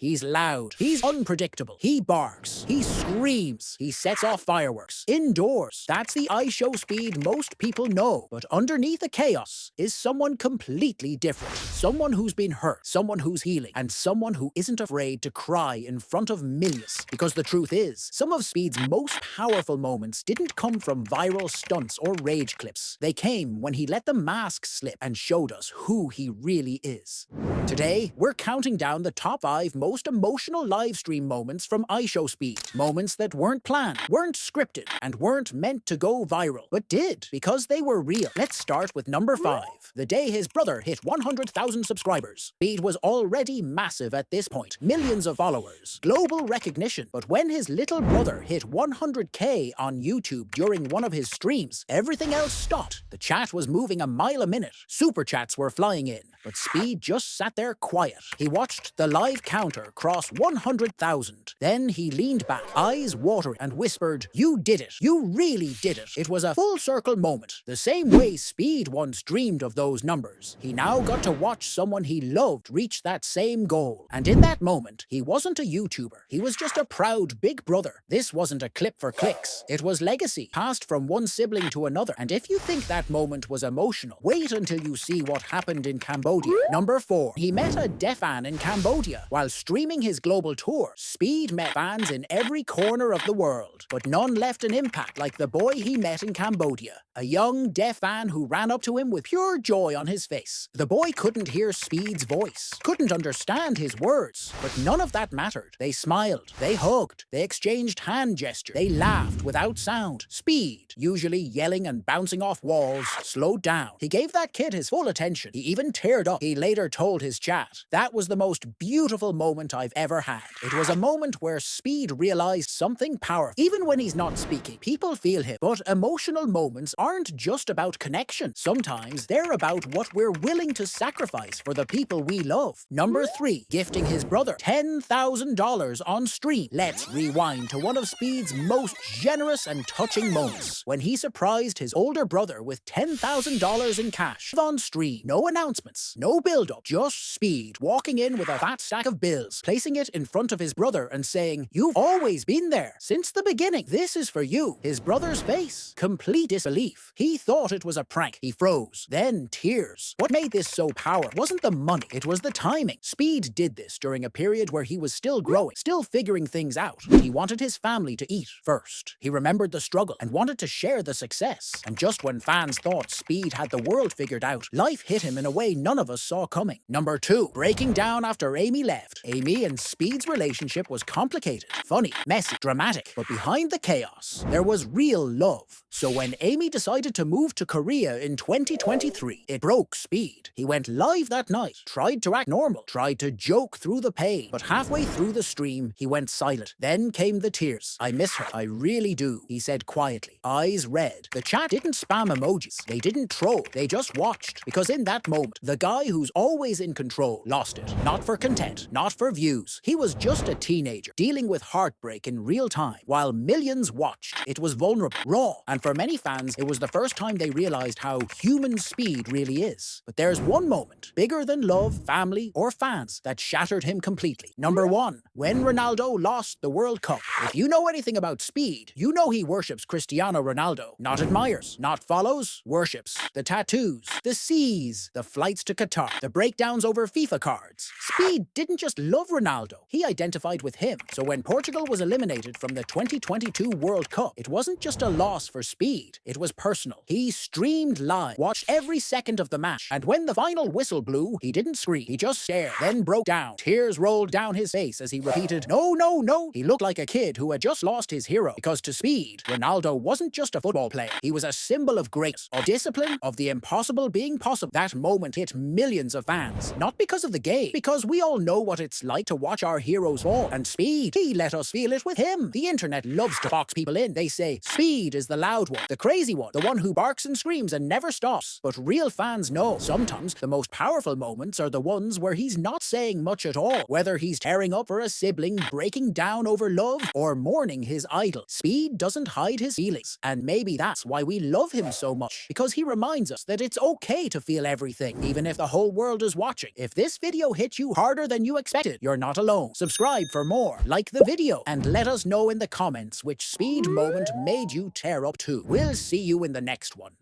He's loud. He's unpredictable. He barks. He screams. He sets off fireworks. Indoors, that's the IShowSpeed most people know. But underneath the chaos is someone completely different. Someone who's been hurt. Someone who's healing. And someone who isn't afraid to cry in front of millions. Because the truth is, some of Speed's most powerful moments didn't come from viral stunts or rage clips. They came when he let the mask slip and showed us who he really is. Today, we're counting down the top 5 most emotional livestream moments from IShowSpeed. Moments that weren't planned, weren't scripted, and weren't meant to go viral, but did because they were real. Let's start with number 5. The day his brother hit 100,000 subscribers. Speed was already massive at this point. Millions of followers. Global recognition. But when his little brother hit 100K on YouTube during one of his streams, everything else stopped. The chat was moving a mile a minute. Super chats were flying in. But Speed just sat there quiet. He watched the live counter cross 100,000. Then he leaned back, eyes watering, and whispered, "You did it. You really did it." It was a full circle moment. The same way Speed once dreamed of those numbers. He now got to watch someone he loved reach that same goal. And in that moment, he wasn't a YouTuber. He was just a proud big brother. This wasn't a clip for clicks. It was legacy, passed from one sibling to another. And if you think that moment was emotional, wait until you see what happened in Cambodia. Number 4. He met a deaf fan in Cambodia. While streaming his global tour, Speed met fans in every corner of the world. But none left an impact like the boy he met in Cambodia. A young deaf fan who ran up to him with pure joy on his face. The boy couldn't hear Speed's voice, couldn't understand his words, but none of that mattered. They smiled, they hugged, they exchanged hand gestures, they laughed without sound. Speed, usually yelling and bouncing off walls, slowed down. He gave that kid his full attention. He even teared up. He later told his chat, "That was the most beautiful moment I've ever had." It was a moment where Speed realized something powerful. Even when he's not speaking, people feel him. But emotional moments aren't just about connection. Sometimes they're about what we're willing to sacrifice for the people we love. Number 3. Gifting his brother $10,000 on stream. Let's rewind to one of Speed's most generous and touching moments, when he surprised his older brother with $10,000 in cash. On stream, no announcements, no build-up, just Speed walking in with a fat stack of bills, placing it in front of his brother and saying, "You've always been there, since the beginning. This is for you." His brother's face, complete disbelief. He thought it was a prank. He froze. Then tears. What made this so powerful wasn't the money, it was the timing. Speed did this during a period where he was still growing, still figuring things out. He wanted his family to eat first. He remembered the struggle and wanted to share the success. And just when fans thought Speed had the world figured out, life hit him in a way none of us saw coming. Number 2. Breaking down after Amy left. Amy and Speed's relationship was complicated, funny, messy, dramatic. But behind the chaos, there was real love. So when Amy decided to move to Korea in 2023, it broke Speed. He went live that night, tried to act normal, tried to joke through the pain. But halfway through the stream, he went silent. Then came the tears. "I miss her. I really do," he said quietly, eyes red. The chat didn't spam emojis. They didn't troll. They just watched. Because in that moment, the guy who's always in control lost it. Not for content, not for views. He was just a teenager, dealing with heartbreak in real time, while millions watched. It was vulnerable, raw, and for many fans, it was the first time they realized how human Speed really is. But there's one moment, bigger than love, family, or fans, that shattered him completely. Number 1. When Ronaldo lost the World Cup. If you know anything about Speed, you know he worships Cristiano Ronaldo. Not admires, not follows, worships. The tattoos, the seas, the flights to Qatar, the breakdowns over FIFA cards. Speed didn't just love Ronaldo, he identified with him. So when Portugal was eliminated from the 2022 World Cup, it wasn't just a loss for Speed, it was personal. He streamed live, watched every second of the match, and when the final whistle blew, he didn't scream, he just stared, then broke down. Tears rolled down his face as he repeated, "No, no, no." He looked like a kid who had just lost his hero, because to Speed, Ronaldo wasn't just a football player, he was a symbol of greatness, of discipline, of the impossible being possible. That moment hit millions of fans, not because of the game, because we all know what it's like to watch our heroes fall. And Speed, he let us feel it with him. The internet loves to box people in. They say, Speed is the loud one, the crazy one, the one who barks and screams and never stops. But real fans know, sometimes the most powerful moments are the ones where he's not saying much at all. Whether he's tearing up for a sibling, breaking down over love, or mourning his idol, Speed doesn't hide his feelings. And maybe that's why we love him so much, because he reminds us that it's okay to feel everything, even if the whole world is watching. If this video hit you harder than you expected, excited. You're not alone. Subscribe for more, like the video, and let us know in the comments which speed moment made you tear up too. We'll see you in the next one.